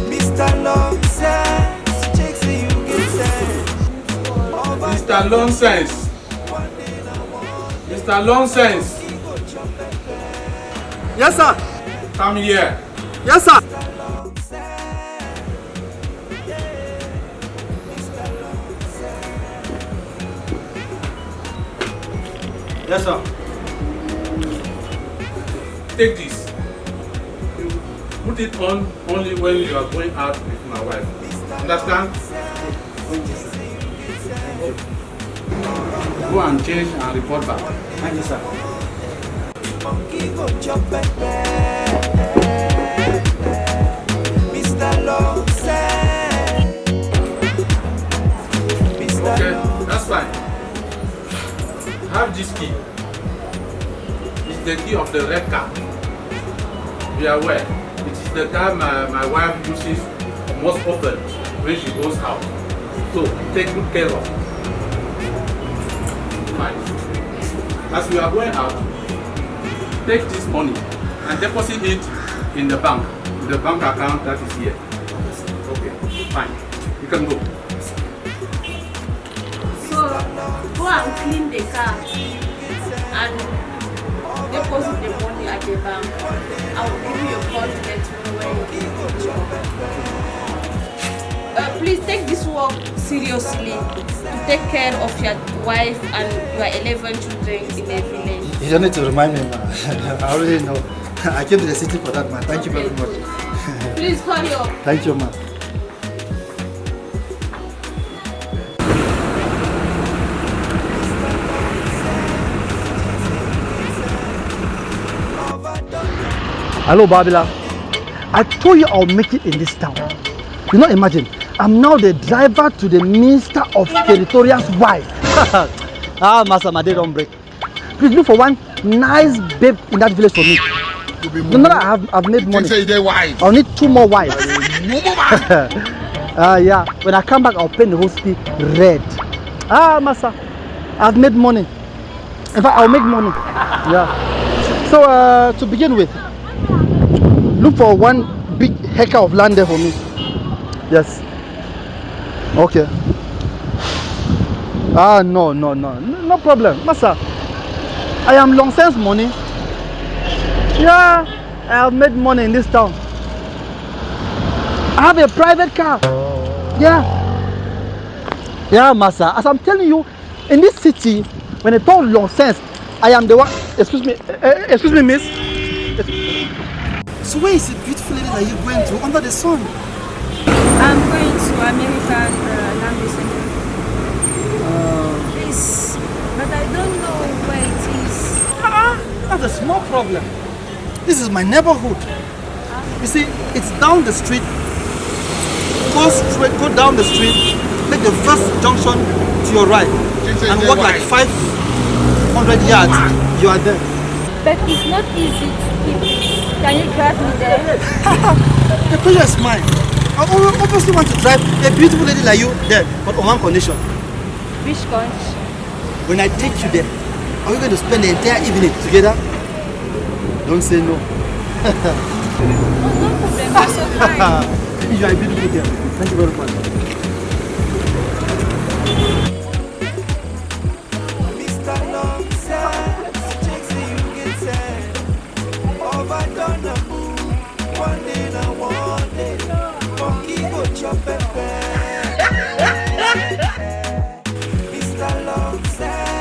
Mr. Nonsense, checks you get sense. Mr. Nonsense. Mr. Nonsense. Yes, sir. Come here. Yes, sir. Yes, sir. Take this. You put it on only when you are going out with my wife. Understand? Go and change and report back. Thank you, sir. Mr. Nonsense. Okay, that's fine. Have this key. It's the key of the red car. Be aware. It is the car my wife uses most often when she goes out. So take good care of it. Fine. As we are going out, take this money and deposit it in the bank account that is here. Okay, fine. You can go. So, go and clean the car and deposit the money at the bank. I will give you a call to let you know where you please take this work seriously to take care of your wife and your 11 children in the village. You don't need to remind me, man. I already know. I came to the city for that, man. Thank you very much. Please hurry up. Thank you, man. Hello, Babila. I told you I'll make it in this town. You know, imagine, I'm now the driver to the Minister of Territorial's wife. Master, my day don't break. Please look for one nice babe in that village for me. No matter I've made money. I'll need 2 more wives. Yeah, when I come back, I'll paint the whole city red. Master, I've made money. In fact, I'll make money. Yeah. So, to begin with, look for one big hectare of land there for me. Yes. Okay. No problem. Master, I am long since money. Yeah, I have made money in this town. I have a private car. Yeah. Yeah, Master. As I'm telling you, in this city, when I talk long sense, I am the one. Excuse me, miss. So where is the beautiful lady that you're going to under the sun? I'm going to America language center. Yes, but I don't know where it is. That's a small problem. This is my neighborhood. You see, it's down the street. Go straight, go down the street, make the first junction to your right, and walk like 500 yards. You are there. But it's not easy to keep. Can you drive me there? The pleasure is mine. I obviously want to drive a beautiful lady like you there, but on one condition. Which condition? When I take you there, are we going to spend the entire evening together? Don't say no. No problem, I'm so fine. You are a beautiful girl. Thank you very much. Mr. Nonsense, checks you get sense. Overdone a move, one day, monkey go chop pepper. Mr. Nonsense,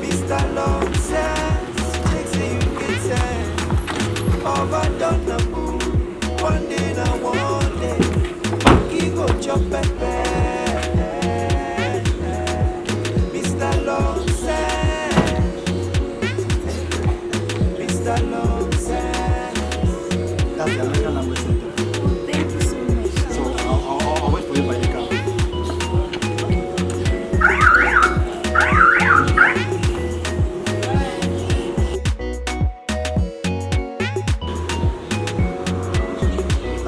Mr. Nonsense, checks you get sense. Overdone a move, one day, monkey go chop pepper. Mr. Nonsense, That's the American language center. Thank you so much. So I'll wait for you by the car.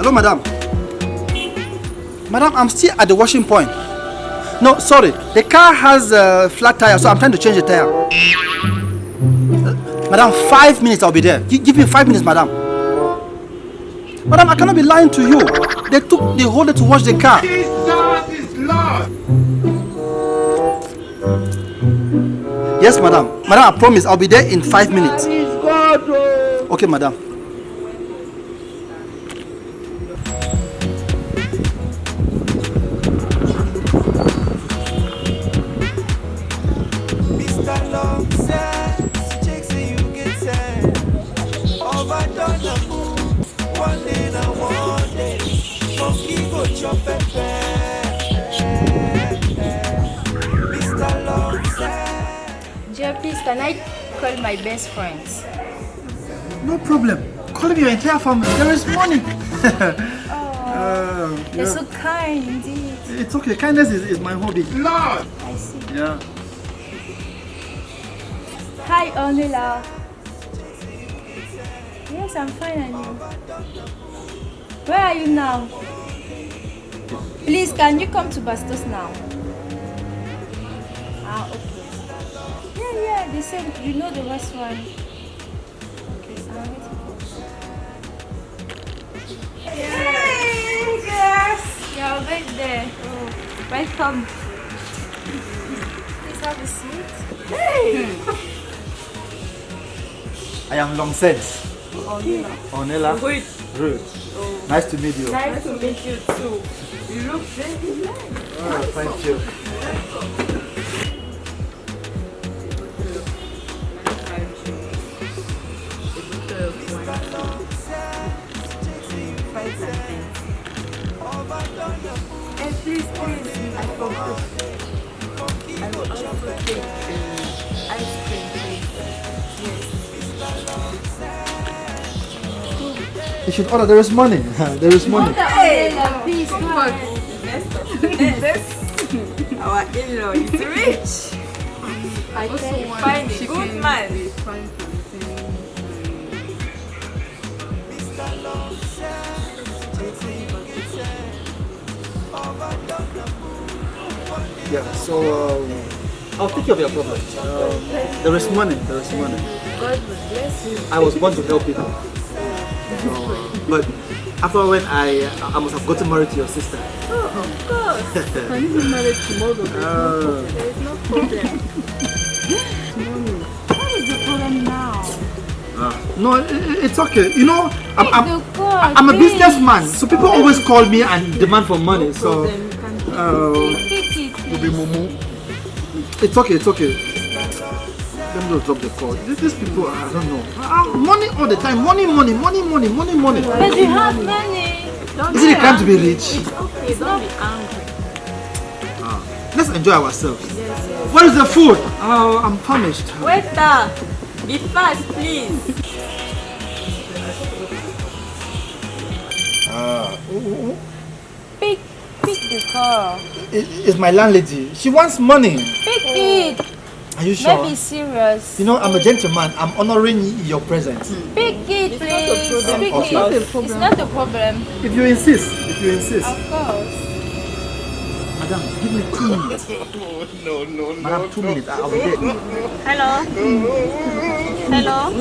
Hello, madam. Madam, I'm still at the washing point. No, sorry. The car has a flat tire, so I'm trying to change the tire. Madam, 5 minutes, I'll be there. Give me 5 minutes, madam. Madam, I cannot be lying to you. They took the whole day to wash the car. God is Lord. Yes, madam. Madam, I promise I'll be there in 5 minutes. Okay, madam. Mr. Long says, chicks say you get sad. Overdone the moon. One day now, one day. Monkey go chop pepe. Mr. Long says. Dear, please, can I call my best friends? No problem. Call me your entire family. There is money. You're so kind indeed. It's okay. Kindness is my hobby. Lord. I see. Yeah. Hi, Onila. Yes, I'm fine, and you? Where are you now? Please, can you come to Bastos now? Ah, okay. Yeah, they said you know the restaurant. Okay, I'm waiting for you. Hey, girls! You're right there. Oh, welcome. Please have a seat. Hey! I am Long Sense. Onela. Ruth. Nice to meet you. Nice to meet you too. You look very nice. Oh, thank you. And please, I forgot. I will also take ice cream, please. You should order. There is money. There is money. Hey, please, go on. Our in-law is rich. I tell Find a good man. Yeah. So I'll take care of your problem. There is money. There is money. God will bless you. I was born to help people. But after when I must have gotten married to your sister. Oh, of course. Can you be married tomorrow? There is no problem. What is the problem now? No, it's okay. You know, I'm a please. businessman, so people always call me and demand for money. So Then you can Take it, please. it's okay. It's okay. Let me just drop the call. These people, I don't know. Money all the time. Money. But you have money. Is it a crime to be rich? okay, don't be angry. Let's enjoy ourselves. Where is the food? Oh, I'm famished. Waiter, be fast, please. Pick the car. It's my landlady. She wants money. Pick it. Are you sure? Let's be serious. You know, I'm a gentleman. I'm honoring your presence. Pick it, please. Pick Okay. it. It's not a problem. If you insist. Of course. Madam, give me 2 minutes. No. Madam, 2 minutes. I'll be there. Hello. Hello.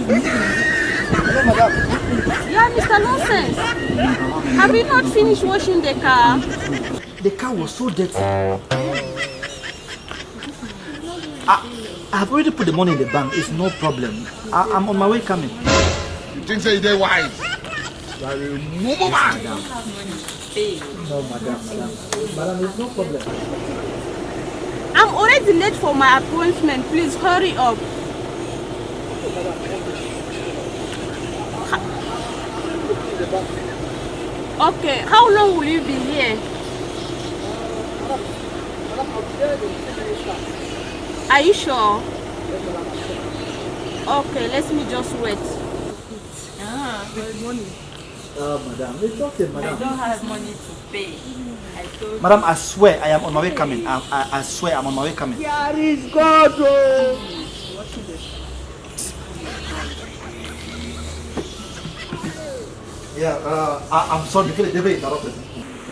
Hello, madam. Yeah, Mr. Nonsense. Have you not finished washing the car? The car was so dirty. I have already put the money in the bank. It's no problem. I'm on my way coming. You think say they wise? You are a normal man. No, madam. Madam, it's no problem. I'm already late for my appointment. Please hurry up. Okay, how long will you be here? Are you sure? Okay, let me just wait. Madam, it's okay, madam. don't have money to pay. I told Madam, I swear I am on my way coming. I swear I'm on my way coming. Here is God. Yeah, I'm sorry, because they were interrupted.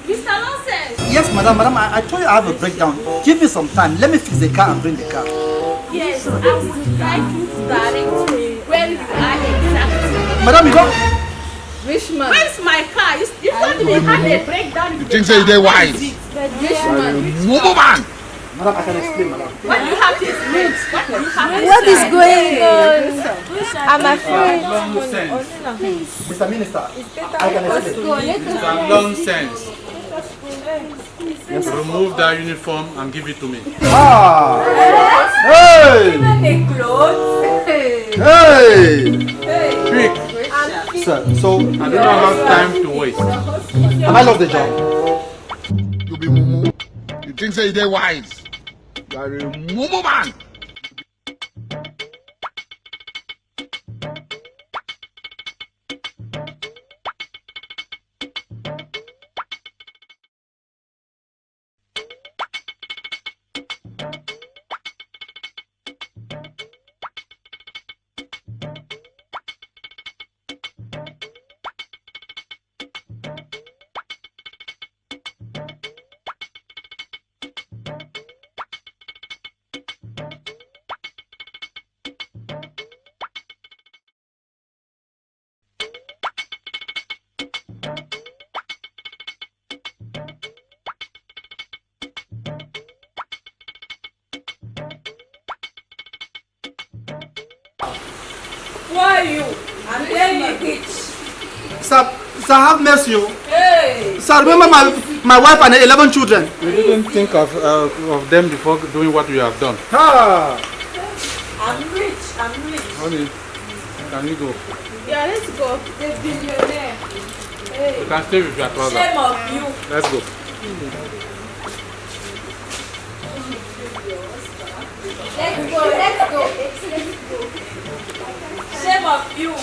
Mr. Nonsense. Yes, madam, I told you I have a breakdown. Give me some time. Let me fix the car and bring the car. Yes, I would like you to direct me where you are exactly. Madam, you go. Which man? Where's my car? You told me had a breakdown. You think so they're wise? Which man? Move on! Madam, I can explain, madam. What do you have to explain? What do you have to What is say? going on? I'm afraid. Nonsense. Mr. Minister, I can explain. It's a nonsense. Remove that uniform and give it to me. Ah! Hey! The clothes. Hey! Quick. Sir, so I do not have time to waste. have I lost the job? You be mumu. You think so they're wise? You are a mumu man! Why are you? I'm playing a hitch. Sir, have mercy. Hey! Sir, remember my wife and 11 children. You didn't think of them before doing what you have done. Ah! I'm rich. Honey, can you go? Yeah, let's go. The billionaire. You can stay with your trouser. Shame of you. Let's go. Let's go. Shame of you.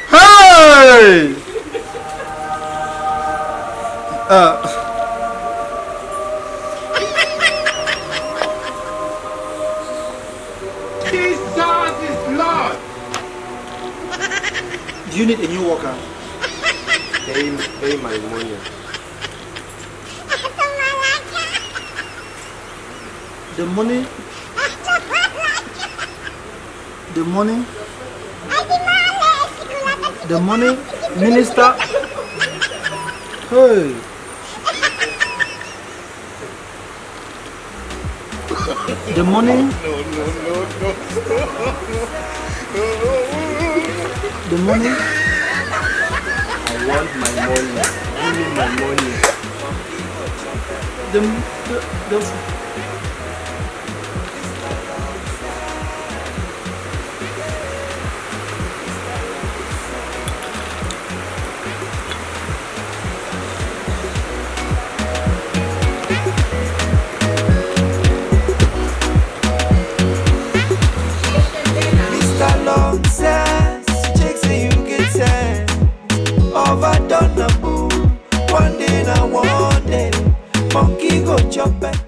Hey! Jesus is Lord! Do you need a new worker? Pay my money. The money? The money? The money? Minister? Hey! The money? The money? I want my money. Give me my money. The Mr. Nonsense, chicks say you get sense. Overdone the moon. One day, monkey go chop it.